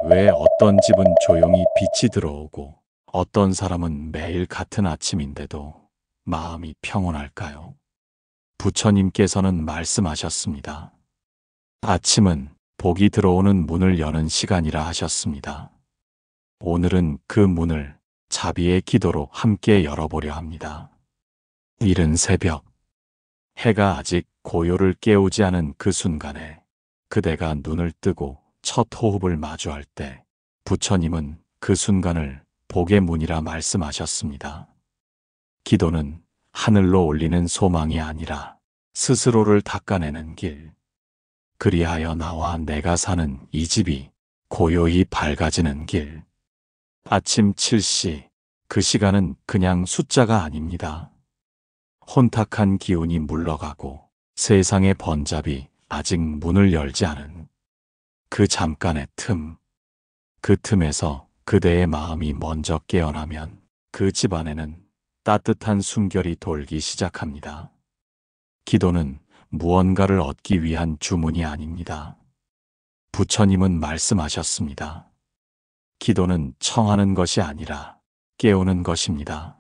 왜 어떤 집은 조용히 빛이 들어오고 어떤 사람은 매일 같은 아침인데도 마음이 평온할까요? 부처님께서는 말씀하셨습니다. 아침은 복이 들어오는 문을 여는 시간이라 하셨습니다. 오늘은 그 문을 자비의 기도로 함께 열어보려 합니다. 이른 새벽, 해가 아직 고요를 깨우지 않은 그 순간에 그대가 눈을 뜨고 첫 호흡을 마주할 때 부처님은 그 순간을 복의 문이라 말씀하셨습니다. 기도는 하늘로 올리는 소망이 아니라 스스로를 닦아내는 길. 그리하여 나와 내가 사는 이 집이 고요히 밝아지는 길. 아침 7시, 그 시간은 그냥 숫자가 아닙니다. 혼탁한 기운이 물러가고 세상의 번잡이 아직 문을 열지 않은 그 잠깐의 틈. 그 틈에서 그대의 마음이 먼저 깨어나면 그 집안에는 따뜻한 숨결이 돌기 시작합니다. 기도는 무언가를 얻기 위한 주문이 아닙니다. 부처님은 말씀하셨습니다. 기도는 청하는 것이 아니라 깨우는 것입니다.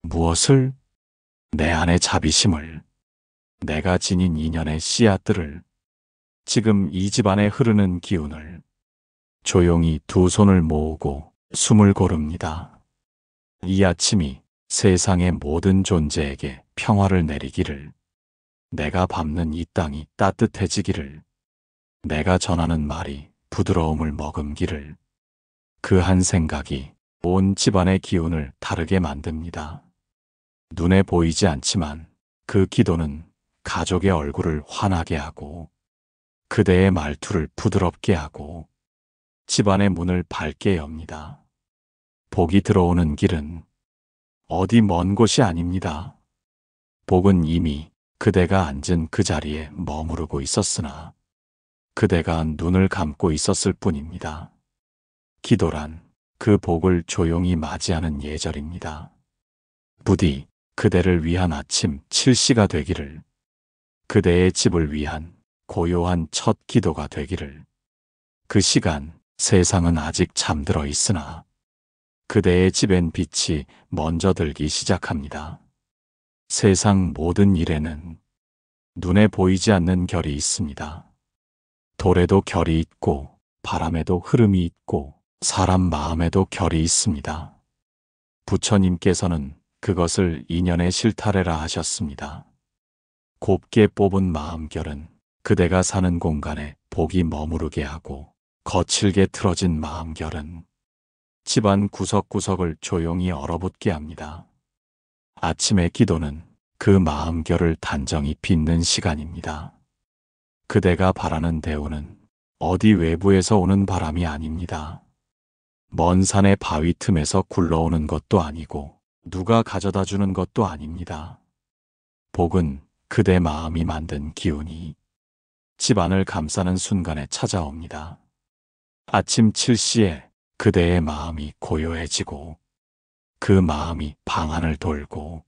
무엇을? 내 안의 자비심을, 내가 지닌 인연의 씨앗들을, 지금 이 집안에 흐르는 기운을 조용히 두 손을 모으고 숨을 고릅니다. 이 아침이 세상의 모든 존재에게 평화를 내리기를, 내가 밟는 이 땅이 따뜻해지기를, 내가 전하는 말이 부드러움을 머금기를, 그 한 생각이 온 집안의 기운을 다르게 만듭니다. 눈에 보이지 않지만 그 기도는 가족의 얼굴을 환하게 하고 그대의 말투를 부드럽게 하고 집안의 문을 밝게 엽니다. 복이 들어오는 길은 어디 먼 곳이 아닙니다. 복은 이미 그대가 앉은 그 자리에 머무르고 있었으나 그대가 눈을 감고 있었을 뿐입니다. 기도란 그 복을 조용히 맞이하는 예절입니다. 부디 그대를 위한 아침 7시가 되기를, 그대의 집을 위한 고요한 첫 기도가 되기를. 그 시간 세상은 아직 잠들어 있으나 그대의 집엔 빛이 먼저 들기 시작합니다. 세상 모든 일에는 눈에 보이지 않는 결이 있습니다. 돌에도 결이 있고 바람에도 흐름이 있고 사람 마음에도 결이 있습니다. 부처님께서는 그것을 인연의 실타래라 하셨습니다. 곱게 뽑은 마음결은 그대가 사는 공간에 복이 머무르게 하고 거칠게 틀어진 마음결은 집안 구석구석을 조용히 얼어붙게 합니다. 아침의 기도는 그 마음결을 단정히 빚는 시간입니다. 그대가 바라는 대우는 어디 외부에서 오는 바람이 아닙니다. 먼 산의 바위 틈에서 굴러오는 것도 아니고 누가 가져다 주는 것도 아닙니다. 복은 그대 마음이 만든 기운이 집안을 감싸는 순간에 찾아옵니다. 아침 7시에 그대의 마음이 고요해지고 그 마음이 방 안을 돌고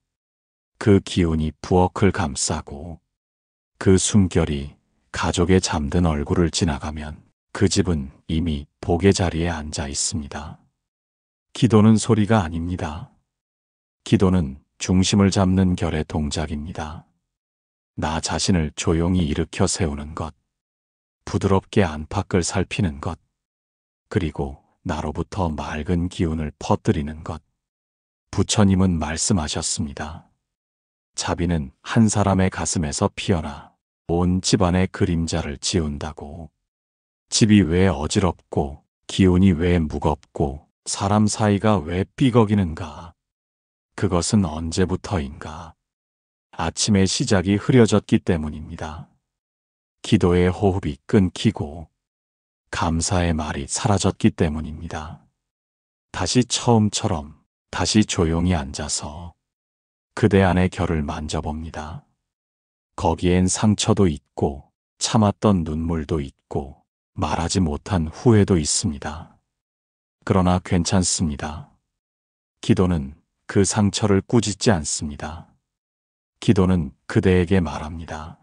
그 기운이 부엌을 감싸고 그 숨결이 가족의 잠든 얼굴을 지나가면 그 집은 이미 복의 자리에 앉아 있습니다. 기도는 소리가 아닙니다. 기도는 중심을 잡는 결의 동작입니다. 나 자신을 조용히 일으켜 세우는 것, 부드럽게 안팎을 살피는 것, 그리고 나로부터 맑은 기운을 퍼뜨리는 것. 부처님은 말씀하셨습니다. 자비는 한 사람의 가슴에서 피어나 온 집안의 그림자를 지운다고. 집이 왜 어지럽고 기운이 왜 무겁고 사람 사이가 왜 삐걱이는가? 그것은 언제부터인가? 아침의 시작이 흐려졌기 때문입니다. 기도의 호흡이 끊기고 감사의 말이 사라졌기 때문입니다. 다시 처음처럼 다시 조용히 앉아서 그대 안의 결을 만져봅니다. 거기엔 상처도 있고 참았던 눈물도 있고 말하지 못한 후회도 있습니다. 그러나 괜찮습니다. 기도는 그 상처를 꾸짖지 않습니다. 기도는 그대에게 말합니다.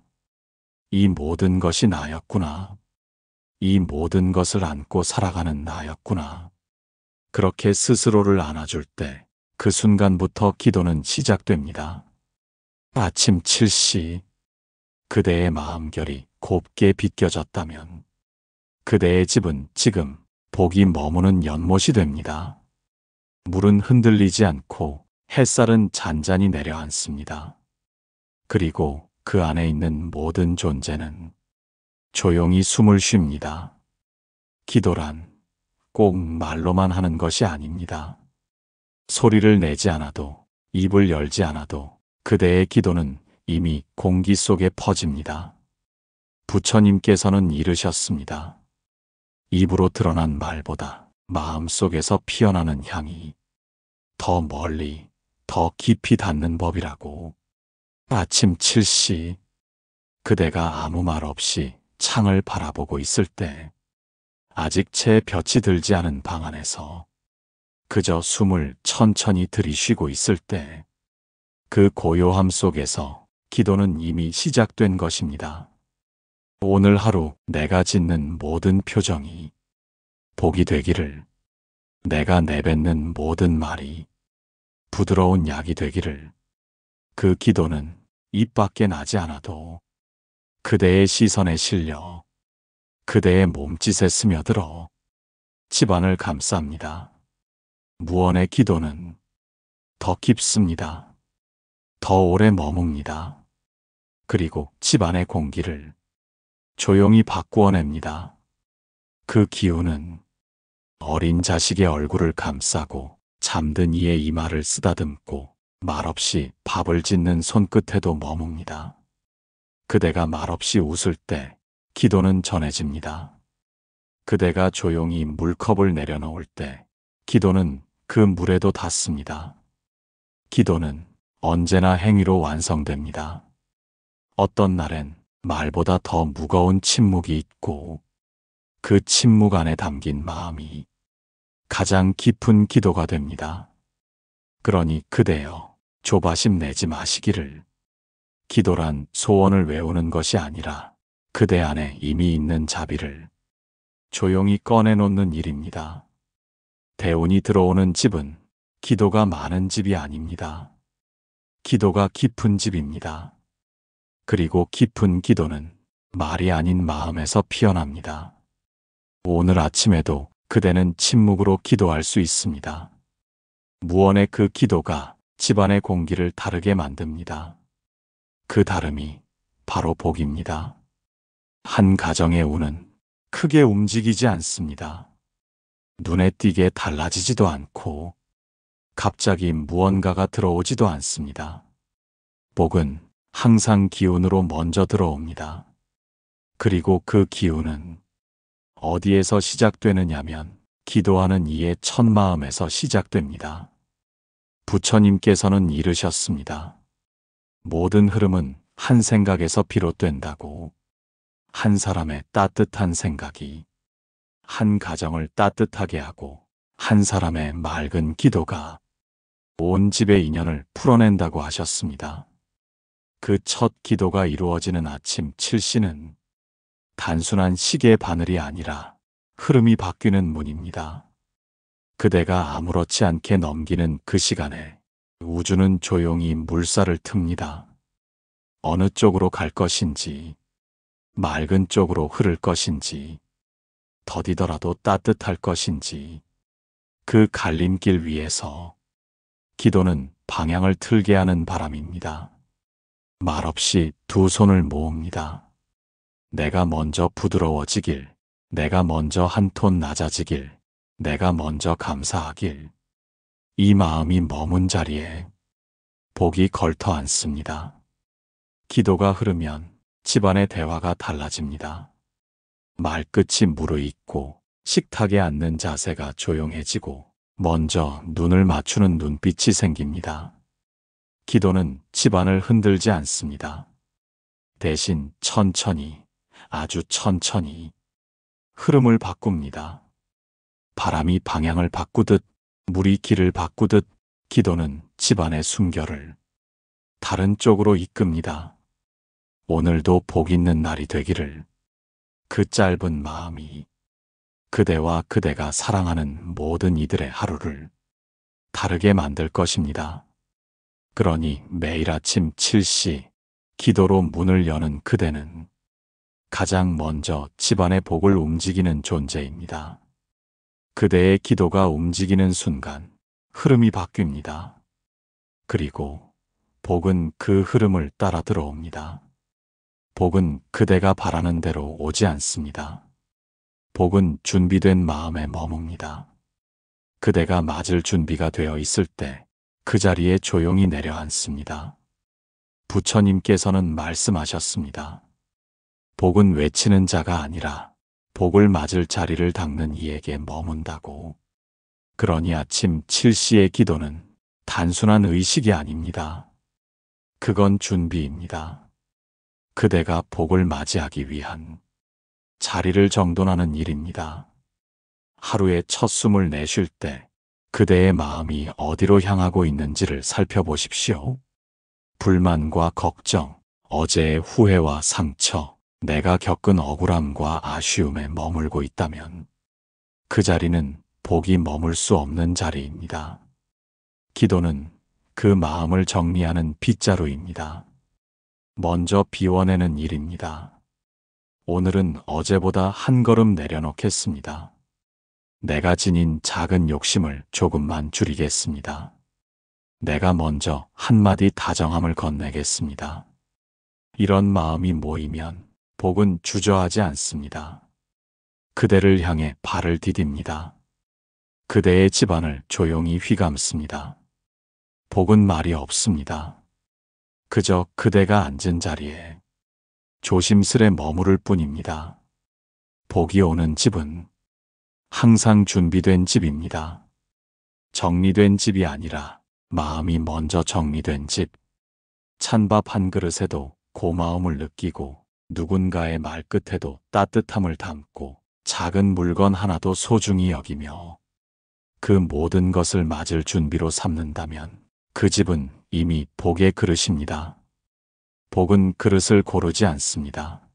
이 모든 것이 나였구나. 이 모든 것을 안고 살아가는 나였구나. 그렇게 스스로를 안아줄 때 그 순간부터 기도는 시작됩니다. 아침 7시 그대의 마음결이 곱게 비껴졌다면 그대의 집은 지금 복이 머무는 연못이 됩니다. 물은 흔들리지 않고 햇살은 잔잔히 내려앉습니다. 그리고 그 안에 있는 모든 존재는 조용히 숨을 쉽니다. 기도란 꼭 말로만 하는 것이 아닙니다. 소리를 내지 않아도, 입을 열지 않아도 그대의 기도는 이미 공기 속에 퍼집니다. 부처님께서는 이르셨습니다. 입으로 드러난 말보다 마음속에서 피어나는 향이 더 멀리, 더 깊이 닿는 법이라고. 아침 7시 그대가 아무 말 없이 창을 바라보고 있을 때, 아직 채 볕이 들지 않은 방 안에서 그저 숨을 천천히 들이쉬고 있을 때, 그 고요함 속에서 기도는 이미 시작된 것입니다. 오늘 하루 내가 짓는 모든 표정이 복이 되기를, 내가 내뱉는 모든 말이 부드러운 약이 되기를. 그 기도는 입 밖에 나지 않아도 그대의 시선에 실려 그대의 몸짓에 스며들어 집안을 감쌉니다. 무언의 기도는 더 깊습니다. 더 오래 머뭅니다. 그리고 집안의 공기를 조용히 바꾸어냅니다. 그 기운은 어린 자식의 얼굴을 감싸고 잠든 이의 이마를 쓰다듬고 말없이 밥을 짓는 손끝에도 머뭅니다. 그대가 말없이 웃을 때 기도는 전해집니다. 그대가 조용히 물컵을 내려놓을 때 기도는 그 물에도 닿습니다. 기도는 언제나 행위로 완성됩니다. 어떤 날엔 말보다 더 무거운 침묵이 있고, 그 침묵 안에 담긴 마음이 가장 깊은 기도가 됩니다. 그러니 그대여, 조바심 내지 마시기를. 기도란 소원을 외우는 것이 아니라 그대 안에 이미 있는 자비를 조용히 꺼내놓는 일입니다. 대운이 들어오는 집은 기도가 많은 집이 아닙니다. 기도가 깊은 집입니다. 그리고 깊은 기도는 말이 아닌 마음에서 피어납니다. 오늘 아침에도 그대는 침묵으로 기도할 수 있습니다. 무언의 그 기도가 집안의 공기를 다르게 만듭니다. 그 다름이 바로 복입니다. 한 가정의 운은 크게 움직이지 않습니다. 눈에 띄게 달라지지도 않고 갑자기 무언가가 들어오지도 않습니다. 복은 항상 기운으로 먼저 들어옵니다. 그리고 그 기운은 어디에서 시작되느냐면 기도하는 이의 첫 마음에서 시작됩니다. 부처님께서는 이르셨습니다. 모든 흐름은 한 생각에서 비롯된다고. 한 사람의 따뜻한 생각이 한 가정을 따뜻하게 하고, 한 사람의 맑은 기도가 온 집의 인연을 풀어낸다고 하셨습니다. 그 첫 기도가 이루어지는 아침 7시는 단순한 시계 바늘이 아니라 흐름이 바뀌는 문입니다. 그대가 아무렇지 않게 넘기는 그 시간에 우주는 조용히 물살을 틉니다. 어느 쪽으로 갈 것인지, 맑은 쪽으로 흐를 것인지, 더디더라도 따뜻할 것인지, 그 갈림길 위에서 기도는 방향을 틀게 하는 바람입니다. 말없이 두 손을 모읍니다. 내가 먼저 부드러워지길, 내가 먼저 한 톤 낮아지길, 내가 먼저 감사하길. 이 마음이 머문 자리에 복이 걸터 앉습니다. 기도가 흐르면 집안의 대화가 달라집니다. 말끝이 무르익고 식탁에 앉는 자세가 조용해지고 먼저 눈을 맞추는 눈빛이 생깁니다. 기도는 집안을 흔들지 않습니다. 대신 천천히, 아주 천천히 흐름을 바꿉니다. 바람이 방향을 바꾸듯, 물이 길을 바꾸듯 기도는 집안의 숨결을 다른 쪽으로 이끕니다. 오늘도 복 있는 날이 되기를. 그 짧은 마음이 그대와 그대가 사랑하는 모든 이들의 하루를 다르게 만들 것입니다. 그러니 매일 아침 7시 기도로 문을 여는 그대는 가장 먼저 집안의 복을 움직이는 존재입니다. 그대의 기도가 움직이는 순간 흐름이 바뀝니다. 그리고 복은 그 흐름을 따라 들어옵니다. 복은 그대가 바라는 대로 오지 않습니다. 복은 준비된 마음에 머뭅니다. 그대가 맞을 준비가 되어 있을 때 그 자리에 조용히 내려앉습니다. 부처님께서는 말씀하셨습니다. 복은 외치는 자가 아니라 복을 맞을 자리를 닦는 이에게 머문다고. 그러니 아침 7시의 기도는 단순한 의식이 아닙니다. 그건 준비입니다. 그대가 복을 맞이하기 위한 자리를 정돈하는 일입니다. 하루의 첫 숨을 내쉴 때 그대의 마음이 어디로 향하고 있는지를 살펴보십시오. 불만과 걱정, 어제의 후회와 상처, 내가 겪은 억울함과 아쉬움에 머물고 있다면 그 자리는 복이 머물 수 없는 자리입니다. 기도는 그 마음을 정리하는 빗자루입니다. 먼저 비워내는 일입니다. 오늘은 어제보다 한 걸음 내려놓겠습니다. 내가 지닌 작은 욕심을 조금만 줄이겠습니다. 내가 먼저 한마디 다정함을 건네겠습니다. 이런 마음이 모이면 복은 주저하지 않습니다. 그대를 향해 발을 디딥니다. 그대의 집안을 조용히 휘감습니다. 복은 말이 없습니다. 그저 그대가 앉은 자리에 조심스레 머무를 뿐입니다. 복이 오는 집은 항상 준비된 집입니다. 정리된 집이 아니라 마음이 먼저 정리된 집. 찬밥 한 그릇에도 고마움을 느끼고 누군가의 말끝에도 따뜻함을 담고 작은 물건 하나도 소중히 여기며 그 모든 것을 맞을 준비로 삼는다면 그 집은 이미 복의 그릇입니다. 복은 그릇을 고르지 않습니다.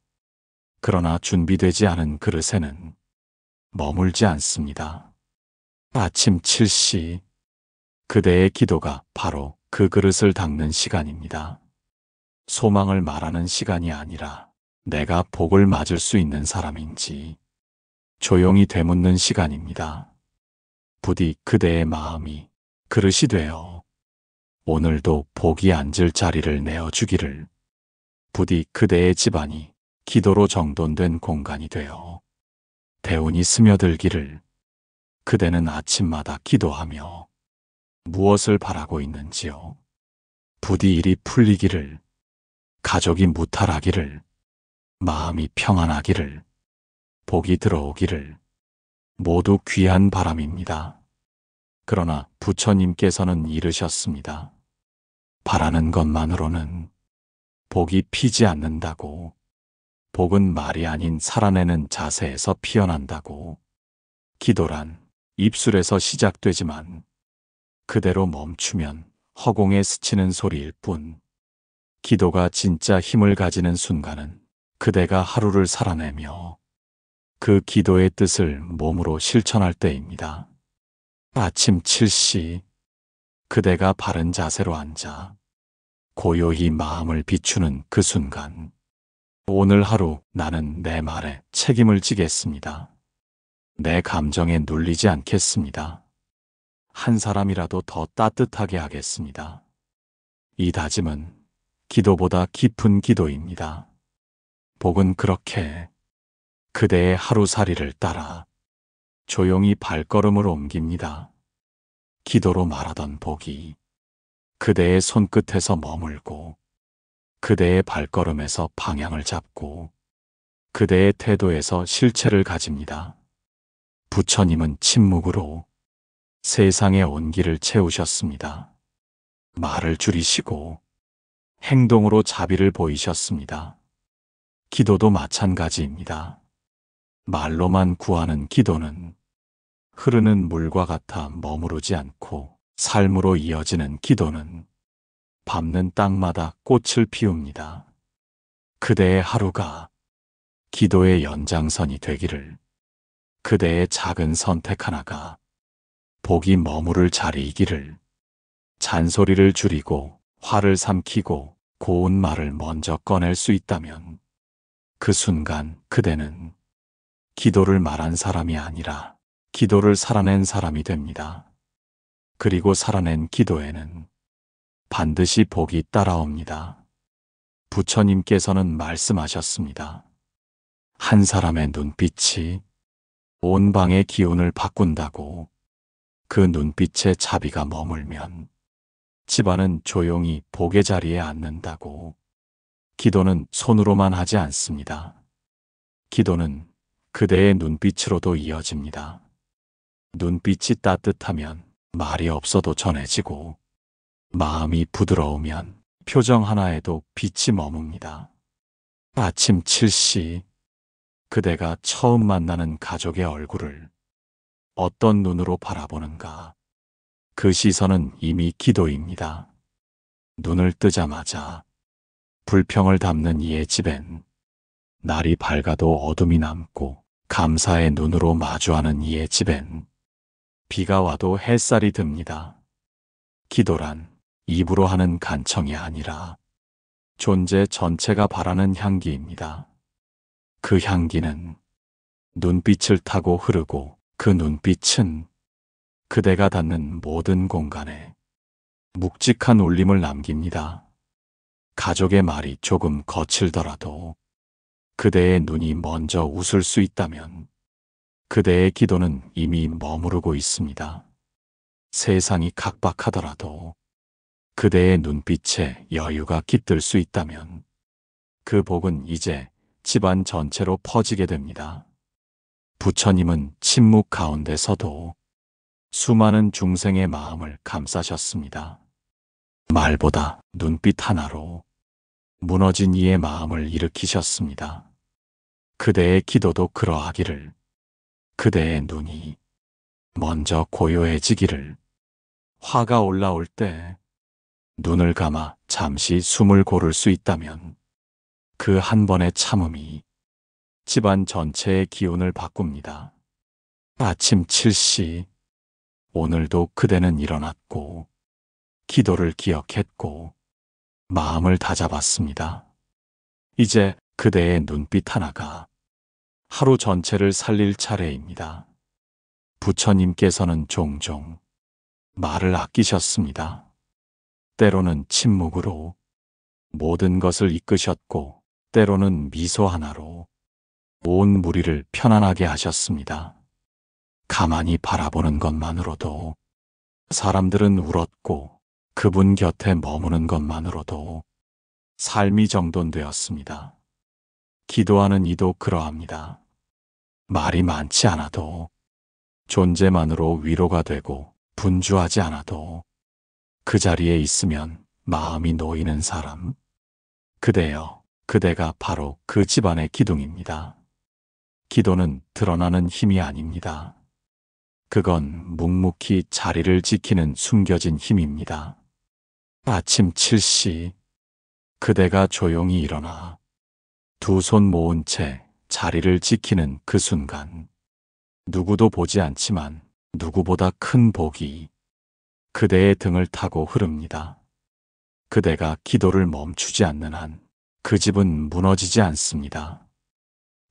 그러나 준비되지 않은 그릇에는 머물지 않습니다. 아침 7시 그대의 기도가 바로 그 그릇을 닦는 시간입니다. 소망을 말하는 시간이 아니라 내가 복을 맞을 수 있는 사람인지 조용히 되묻는 시간입니다. 부디 그대의 마음이 그릇이 되어 오늘도 복이 앉을 자리를 내어주기를. 부디 그대의 집안이 기도로 정돈된 공간이 되어 대운이 스며들기를. 그대는 아침마다 기도하며 무엇을 바라고 있는지요? 부디 일이 풀리기를, 가족이 무탈하기를, 마음이 평안하기를, 복이 들어오기를. 모두 귀한 바람입니다. 그러나 부처님께서는 이르셨습니다. 바라는 것만으로는 복이 피지 않는다고. 복은 말이 아닌 살아내는 자세에서 피어난다고. 기도란 입술에서 시작되지만 그대로 멈추면 허공에 스치는 소리일 뿐. 기도가 진짜 힘을 가지는 순간은 그대가 하루를 살아내며 그 기도의 뜻을 몸으로 실천할 때입니다. 아침 7시 그대가 바른 자세로 앉아 고요히 마음을 비추는 그 순간, 오늘 하루 나는 내 말에 책임을 지겠습니다. 내 감정에 눌리지 않겠습니다. 한 사람이라도 더 따뜻하게 하겠습니다. 이 다짐은 기도보다 깊은 기도입니다. 복은 그렇게 그대의 하루살이를 따라 조용히 발걸음을 옮깁니다. 기도로 말하던 복이 그대의 손끝에서 머물고 그대의 발걸음에서 방향을 잡고 그대의 태도에서 실체를 가집니다. 부처님은 침묵으로 세상의 온기를 채우셨습니다. 말을 줄이시고 행동으로 자비를 보이셨습니다. 기도도 마찬가지입니다. 말로만 구하는 기도는 흐르는 물과 같아 머무르지 않고 삶으로 이어지는 기도는 밟는 땅마다 꽃을 피웁니다. 그대의 하루가 기도의 연장선이 되기를. 그대의 작은 선택 하나가 복이 머무를 자리이기를. 잔소리를 줄이고 화를 삼키고 고운 말을 먼저 꺼낼 수 있다면 그 순간 그대는 기도를 말한 사람이 아니라 기도를 살아낸 사람이 됩니다. 그리고 살아낸 기도에는 반드시 복이 따라옵니다. 부처님께서는 말씀하셨습니다. 한 사람의 눈빛이 온 방의 기운을 바꾼다고. 그 눈빛에 자비가 머물면 집안은 조용히 복의 자리에 앉는다고. 기도는 손으로만 하지 않습니다. 기도는 그대의 눈빛으로도 이어집니다. 눈빛이 따뜻하면 말이 없어도 전해지고, 마음이 부드러우면 표정 하나에도 빛이 머뭅니다. 아침 7시, 그대가 처음 만나는 가족의 얼굴을 어떤 눈으로 바라보는가. 그 시선은 이미 기도입니다. 눈을 뜨자마자 불평을 담는 이의 집엔 날이 밝아도 어둠이 남고, 감사의 눈으로 마주하는 이의 집엔 비가 와도 햇살이 듭니다. 기도란 입으로 하는 간청이 아니라 존재 전체가 바라는 향기입니다. 그 향기는 눈빛을 타고 흐르고, 그 눈빛은 그대가 닿는 모든 공간에 묵직한 울림을 남깁니다. 가족의 말이 조금 거칠더라도 그대의 눈이 먼저 웃을 수 있다면 그대의 기도는 이미 머무르고 있습니다. 세상이 각박하더라도 그대의 눈빛에 여유가 깃들 수 있다면 그 복은 이제 집안 전체로 퍼지게 됩니다. 부처님은 침묵 가운데서도 수많은 중생의 마음을 감싸셨습니다. 말보다 눈빛 하나로 무너진 이의 마음을 일으키셨습니다. 그대의 기도도 그러하기를. 그대의 눈이 먼저 고요해지기를. 화가 올라올 때 눈을 감아 잠시 숨을 고를 수 있다면 그 한 번의 참음이 집안 전체의 기운을 바꿉니다. 아침 7시, 오늘도 그대는 일어났고 기도를 기억했고 마음을 다잡았습니다. 이제 그대의 눈빛 하나가 하루 전체를 살릴 차례입니다. 부처님께서는 종종 말을 아끼셨습니다. 때로는 침묵으로 모든 것을 이끄셨고, 때로는 미소 하나로 온 무리를 편안하게 하셨습니다. 가만히 바라보는 것만으로도 사람들은 울었고, 그분 곁에 머무는 것만으로도 삶이 정돈되었습니다. 기도하는 이도 그러합니다. 말이 많지 않아도, 존재만으로 위로가 되고, 분주하지 않아도 그 자리에 있으면 마음이 놓이는 사람. 그대여, 그대가 바로 그 집안의 기둥입니다. 기도는 드러나는 힘이 아닙니다. 그건 묵묵히 자리를 지키는 숨겨진 힘입니다. 아침 7시, 그대가 조용히 일어나 두 손 모은 채 자리를 지키는 그 순간, 누구도 보지 않지만 누구보다 큰 복이 그대의 등을 타고 흐릅니다. 그대가 기도를 멈추지 않는 한 그 집은 무너지지 않습니다.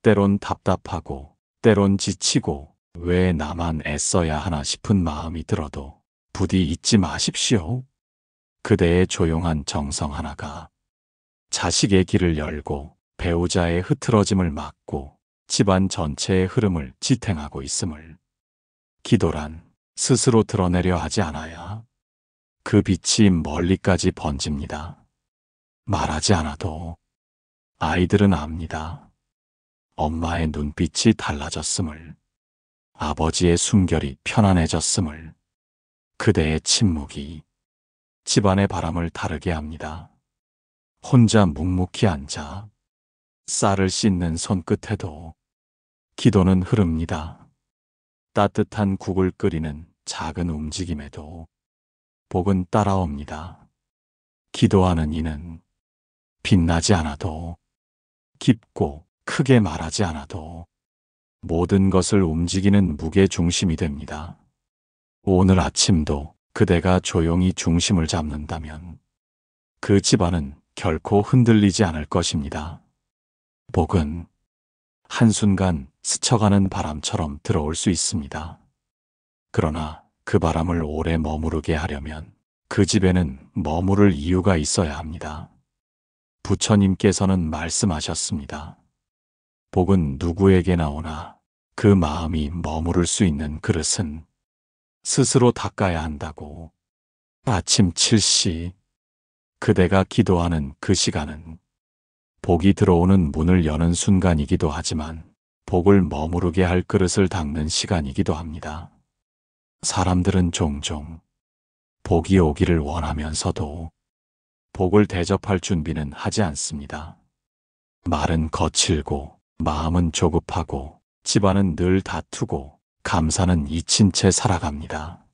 때론 답답하고, 때론 지치고, 왜 나만 애써야 하나 싶은 마음이 들어도 부디 잊지 마십시오. 그대의 조용한 정성 하나가 자식의 길을 열고, 배우자의 흐트러짐을 막고, 집안 전체의 흐름을 지탱하고 있음을. 기도란 스스로 드러내려 하지 않아야 그 빛이 멀리까지 번집니다. 말하지 않아도 아이들은 압니다. 엄마의 눈빛이 달라졌음을, 아버지의 숨결이 편안해졌음을. 그대의 침묵이 집안의 바람을 다르게 합니다. 혼자 묵묵히 앉아 쌀을 씻는 손끝에도 기도는 흐릅니다. 따뜻한 국을 끓이는 작은 움직임에도 복은 따라옵니다. 기도하는 이는 빛나지 않아도 깊고 크게 말하지 않아도 모든 것을 움직이는 무게 중심이 됩니다. 오늘 아침도 그대가 조용히 중심을 잡는다면 그 집안은 결코 흔들리지 않을 것입니다. 복은 한순간 스쳐가는 바람처럼 들어올 수 있습니다. 그러나 그 바람을 오래 머무르게 하려면 그 집에는 머무를 이유가 있어야 합니다. 부처님께서는 말씀하셨습니다. 복은 누구에게나 오나 그 마음이 머무를 수 있는 그릇은 스스로 닦아야 한다고. 아침 7시 그대가 기도하는 그 시간은 복이 들어오는 문을 여는 순간이기도 하지만 복을 머무르게 할 그릇을 닦는 시간이기도 합니다. 사람들은 종종 복이 오기를 원하면서도 복을 대접할 준비는 하지 않습니다. 말은 거칠고 마음은 조급하고 집안은 늘 다투고 감사는 잊힌 채 살아갑니다.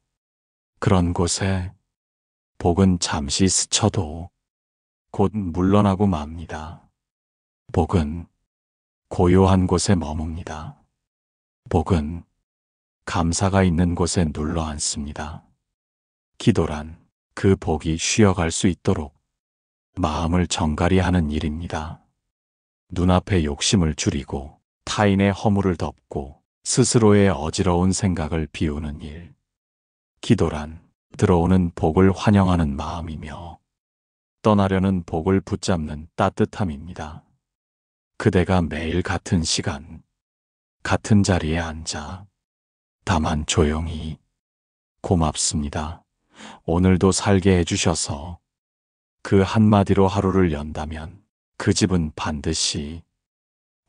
그런 곳에 복은 잠시 스쳐도 곧 물러나고 맙니다. 복은 고요한 곳에 머뭅니다. 복은 감사가 있는 곳에 눌러 앉습니다. 기도란 그 복이 쉬어갈 수 있도록 마음을 정갈히 하는 일입니다. 눈앞의 욕심을 줄이고 타인의 허물을 덮고 스스로의 어지러운 생각을 비우는 일. 기도란 들어오는 복을 환영하는 마음이며 떠나려는 복을 붙잡는 따뜻함입니다. 그대가 매일 같은 시간, 같은 자리에 앉아 다만 조용히 고맙습니다. 오늘도 살게 해주셔서 그 한마디로 하루를 연다면 그 집은 반드시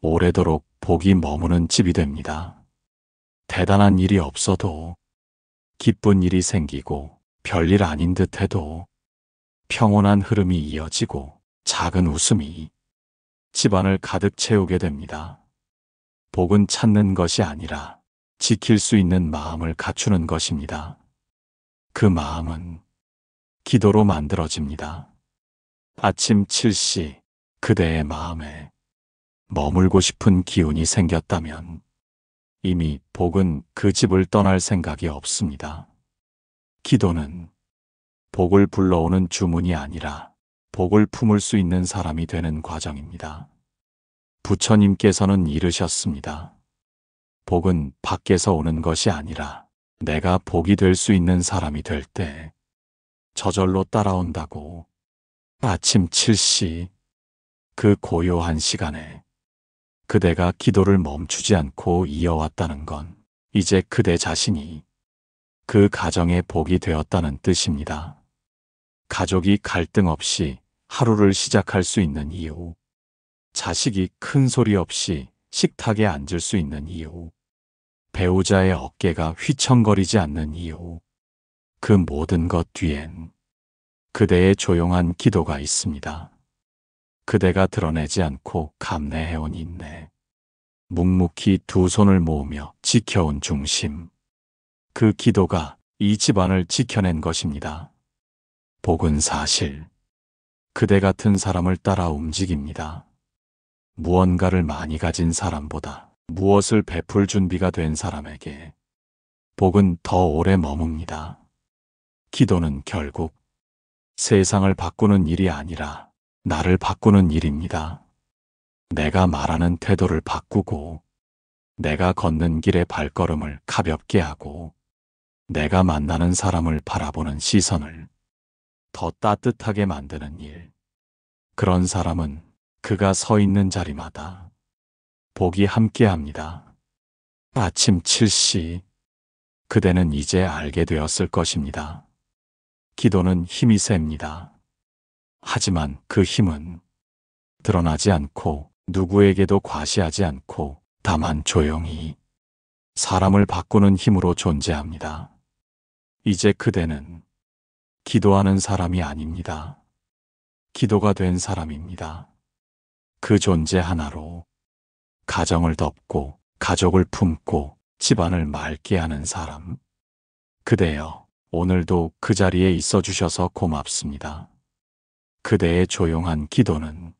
오래도록 복이 머무는 집이 됩니다. 대단한 일이 없어도 기쁜 일이 생기고 별일 아닌 듯 해도 평온한 흐름이 이어지고 작은 웃음이 집안을 가득 채우게 됩니다. 복은 찾는 것이 아니라 지킬 수 있는 마음을 갖추는 것입니다. 그 마음은 기도로 만들어집니다. 아침 7시 그대의 마음에 머물고 싶은 기운이 생겼다면 이미 복은 그 집을 떠날 생각이 없습니다. 기도는 복을 불러오는 주문이 아니라 복을 품을 수 있는 사람이 되는 과정입니다. 부처님께서는 이르셨습니다. 복은 밖에서 오는 것이 아니라 내가 복이 될 수 있는 사람이 될 때 저절로 따라온다고. 아침 7시 그 고요한 시간에 그대가 기도를 멈추지 않고 이어왔다는 건 이제 그대 자신이 그 가정의 복이 되었다는 뜻입니다. 가족이 갈등 없이 하루를 시작할 수 있는 이유, 자식이 큰 소리 없이 식탁에 앉을 수 있는 이유, 배우자의 어깨가 휘청거리지 않는 이유, 그 모든 것 뒤엔 그대의 조용한 기도가 있습니다. 그대가 드러내지 않고 감내해온 인내, 묵묵히 두 손을 모으며 지켜온 중심, 그 기도가 이 집안을 지켜낸 것입니다. 복은 사실 그대 같은 사람을 따라 움직입니다. 무언가를 많이 가진 사람보다 무엇을 베풀 준비가 된 사람에게 복은 더 오래 머뭅니다. 기도는 결국 세상을 바꾸는 일이 아니라 나를 바꾸는 일입니다. 내가 말하는 태도를 바꾸고 내가 걷는 길의 발걸음을 가볍게 하고 내가 만나는 사람을 바라보는 시선을 더 따뜻하게 만드는 일. 그런 사람은 그가 서 있는 자리마다 복이 함께합니다. 아침 7시 그대는 이제 알게 되었을 것입니다. 기도는 힘이 셉니다. 하지만 그 힘은 드러나지 않고 누구에게도 과시하지 않고 다만 조용히 사람을 바꾸는 힘으로 존재합니다. 이제 그대는 기도하는 사람이 아닙니다. 기도가 된 사람입니다. 그 존재 하나로 가정을 덮고 가족을 품고 집안을 맑게 하는 사람. 그대여, 오늘도 그 자리에 있어 주셔서 고맙습니다. 그대의 조용한 기도는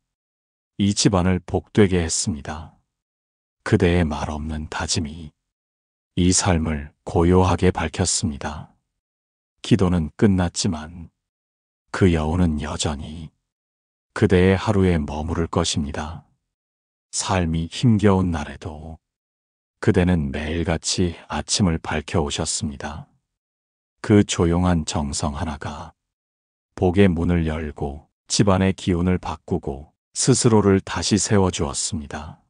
이 집안을 복되게 했습니다. 그대의 말없는 다짐이 이 삶을 고요하게 밝혔습니다. 기도는 끝났지만 그 여운은 여전히 그대의 하루에 머무를 것입니다. 삶이 힘겨운 날에도 그대는 매일같이 아침을 밝혀오셨습니다. 그 조용한 정성 하나가 복의 문을 열고 집안의 기운을 바꾸고 스스로를 다시 세워주었습니다.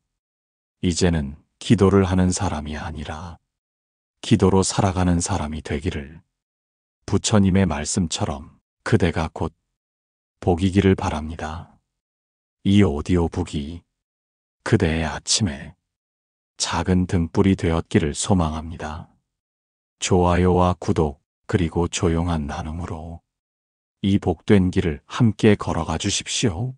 이제는 기도를 하는 사람이 아니라 기도로 살아가는 사람이 되기를 부처님의 말씀처럼 그대가 곧 복이기를 바랍니다. 이 오디오북이 그대의 아침에 작은 등불이 되었기를 소망합니다. 좋아요와 구독 그리고 조용한 나눔으로 이 복된 길을 함께 걸어가 주십시오.